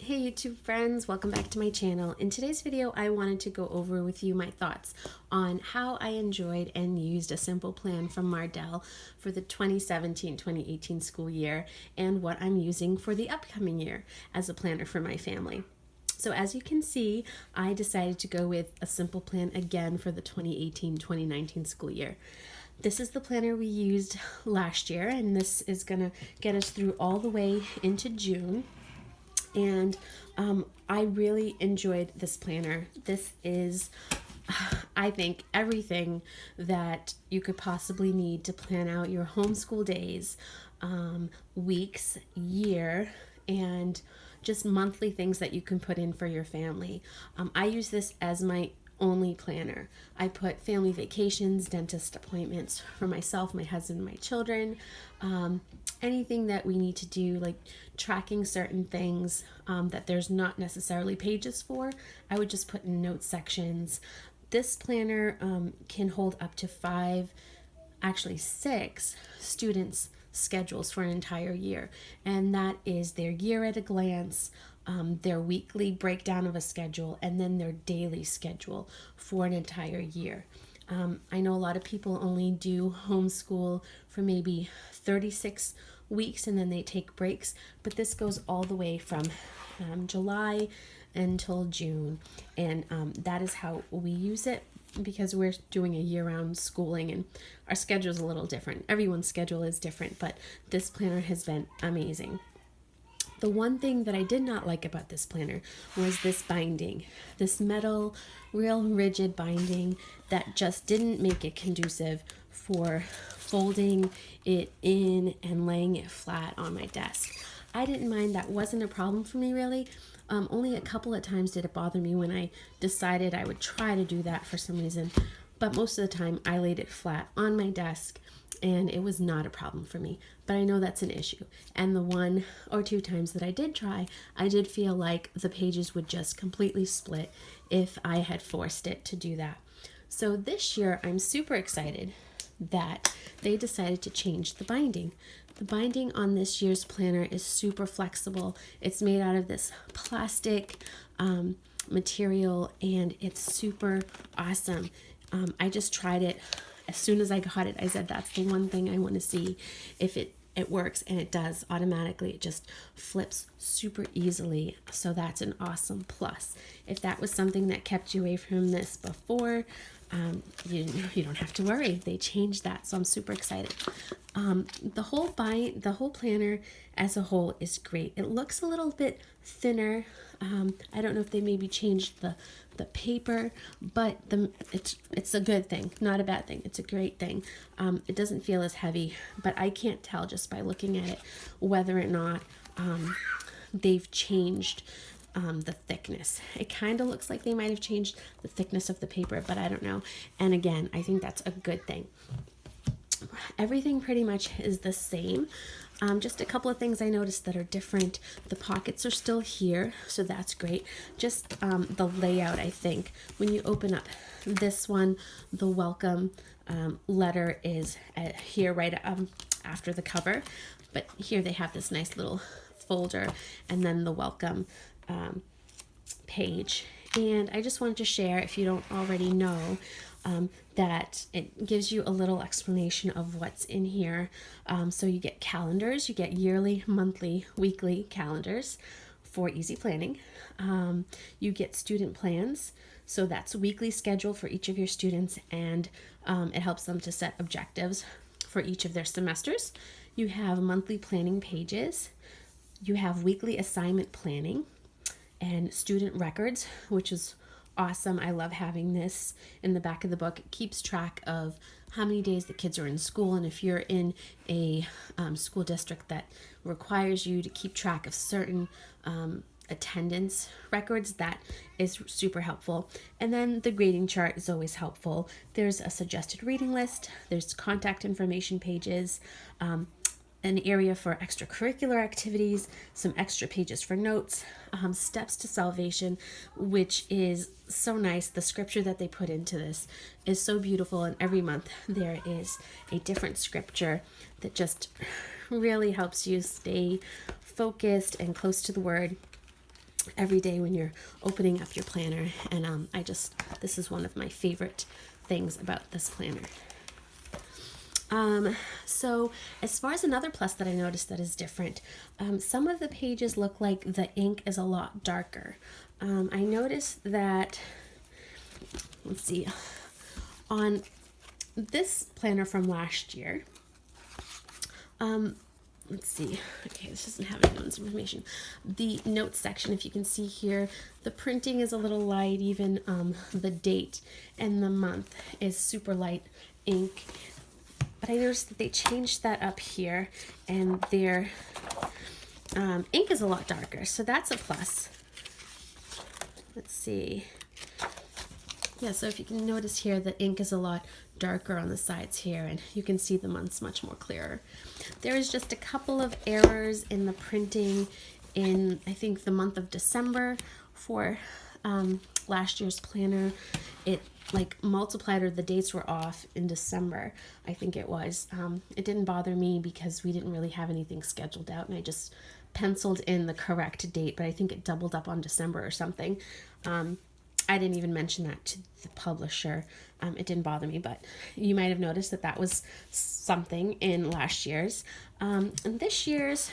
Hey YouTube friends, welcome back to my channel. In today's video, I wanted to go over with you my thoughts on how I enjoyed and used a simple plan from Mardel for the 2017-2018 school year and what I'm using for the upcoming year as a planner for my family. So as you can see, I decided to go with a simple plan again for the 2018-2019 school year. This is the planner we used last year, and this is gonna get us through all the way into June. And I really enjoyed this planner. This is, I think, everything that you could possibly need to plan out your homeschool days, weeks, year, and just monthly things that you can put in for your family. I use this as my only planner. I put family vacations, dentist appointments for myself, my husband, my children, anything that we need to do, like tracking certain things that there's not necessarily pages for, I would just put in note sections. This planner can hold up to 6 students' schedules for an entire year, and that is their year at a glance, their weekly breakdown of a schedule, and then their daily schedule for an entire year. I know a lot of people only do homeschool for maybe 36 weeks and then they take breaks, but this goes all the way from July until June, and that is how we use it because we're doing a year-round schooling and our schedule is a little different. Everyone's schedule is different, but this planner has been amazing. The one thing that I did not like about this planner was this binding, this metal, real rigid binding that just didn't make it conducive for folding it in and laying it flat on my desk. I didn't mind. That wasn't a problem for me really. Only a couple of times did it bother me when I decided I would try to do that for some reason, but most of the time I laid it flat on my desk and it was not a problem for me. But I know that's an issue. And the 1 or 2 times that I did try, I did feel like the pages would just completely split if I had forced it to do that. So this year, I'm super excited that they decided to change the binding. The binding on this year's planner is super flexible. It's made out of this plastic material, and it's super awesome. I just tried it. As soon as I got it, I said, that's the one thing I want to see if it works, and it does automatically. It just flips super easily, so that's an awesome plus. If that was something that kept you away from this before, you don't have to worry. They changed that, so I'm super excited. The whole planner as a whole is great. It looks a little bit thinner. I don't know if they maybe changed the paper, but it's a good thing, not a bad thing. It's a great thing. It doesn't feel as heavy, but I can't tell just by looking at it whether or not they've changed the thickness. It kind of looks like they might have changed the thickness of the paper, but I don't know. And again, I think that's a good thing. Everything pretty much is the same. Just a couple of things I noticed that are different. The pockets are still here, so that's great. Just the layout, I think. When you open up this one, the welcome letter is here right after the cover. But here they have this nice little folder and then the welcome page. And I just wanted to share, if you don't already know, that it gives you a little explanation of what's in here. So you get calendars, you get yearly, monthly, weekly calendars for easy planning. You get student plans, so that's weekly schedule for each of your students, and it helps them to set objectives for each of their semesters. You have monthly planning pages. You have weekly assignment planning and student records, which is awesome. I love having this in the back of the book. It keeps track of how many days the kids are in school, and if you're in a school district that requires you to keep track of certain attendance records, that is super helpful. And then the grading chart is always helpful. There's a suggested reading list, there's contact information pages, an area for extracurricular activities, some extra pages for notes, steps to salvation, which is so nice. The scripture that they put into this is so beautiful, and every month there is a different scripture that just really helps you stay focused and close to the word. every day when you're opening up your planner. And this is one of my favorite things about this planner. So as far as another plus that I noticed that is different, some of the pages look like the ink is a lot darker. I noticed that, let's see, on this planner from last year, let's see, okay, this doesn't have any notes information. The notes section, if you can see here, the printing is a little light, even the date and the month is super light ink. But I noticed that they changed that up here, and their ink is a lot darker, so that's a plus. Let's see. Yeah, so if you can notice here, the ink is a lot darker on the sides here, and you can see the months much more clearer. There is just a couple of errors in the printing in, I think, the month of December for last year's planner. It like multiplied, or the dates were off in December, I think it was. It didn't bother me because we didn't really have anything scheduled out, and I just penciled in the correct date, but I think it doubled up on December or something. I didn't even mention that to the publisher. It didn't bother me, but you might have noticed that that was something in last year's. And this year's,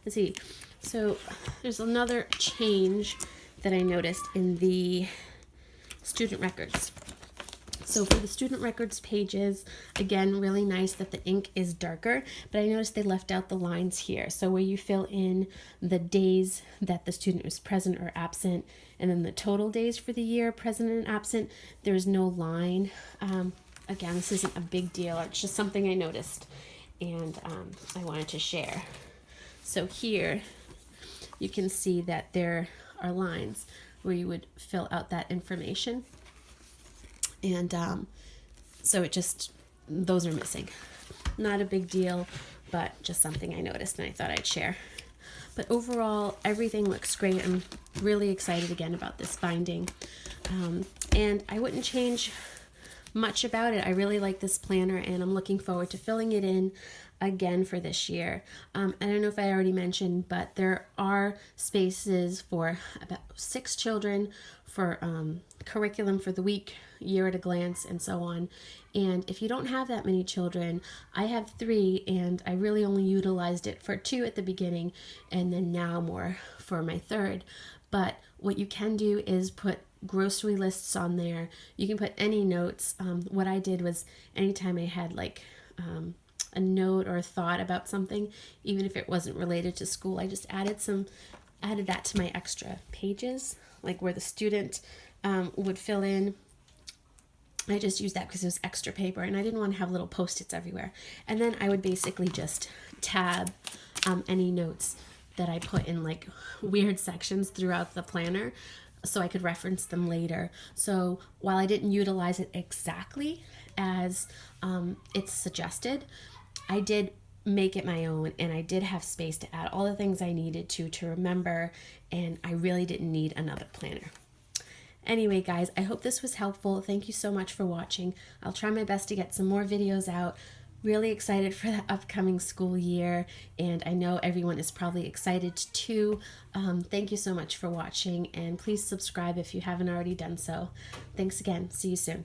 let's see, so there's another change that I noticed in the student records. So for the student records pages, again, really nice that the ink is darker, but I noticed they left out the lines here. So where you fill in the days that the student was present or absent, and then the total days for the year present and absent, there's no line. Again, this isn't a big deal. It's just something I noticed, and I wanted to share. So here you can see that there are lines where you would fill out that information. And so it just, those are missing. Not a big deal, but just something I noticed and I thought I'd share. But overall, everything looks great. I'm really excited again about this binding. And I wouldn't change much about it. I really like this planner, and I'm looking forward to filling it in again for this year. I don't know if I already mentioned, but there are spaces for about 6 children for curriculum for the week, year at a glance, and so on. And if you don't have that many children, I have 3, and I really only utilized it for 2 at the beginning, and then now more for my 3rd. But what you can do is put grocery lists on there. You can put any notes. What I did was anytime I had like a note or a thought about something, even if it wasn't related to school, I just added that to my extra pages, like where the student would fill in. I just used that because it was extra paper, and I didn't want to have little post-its everywhere. And then I would basically just tab any notes that I put in like weird sections throughout the planner, so I could reference them later. So while I didn't utilize it exactly as it's suggested, I did make it my own, and I did have space to add all the things I needed to remember, and I really didn't need another planner. Anyway, guys, I hope this was helpful. Thank you so much for watching. I'll try my best to get some more videos out. Really excited for the upcoming school year, and I know everyone is probably excited too. Thank you so much for watching, and please subscribe if you haven't already done so. Thanks again. See you soon.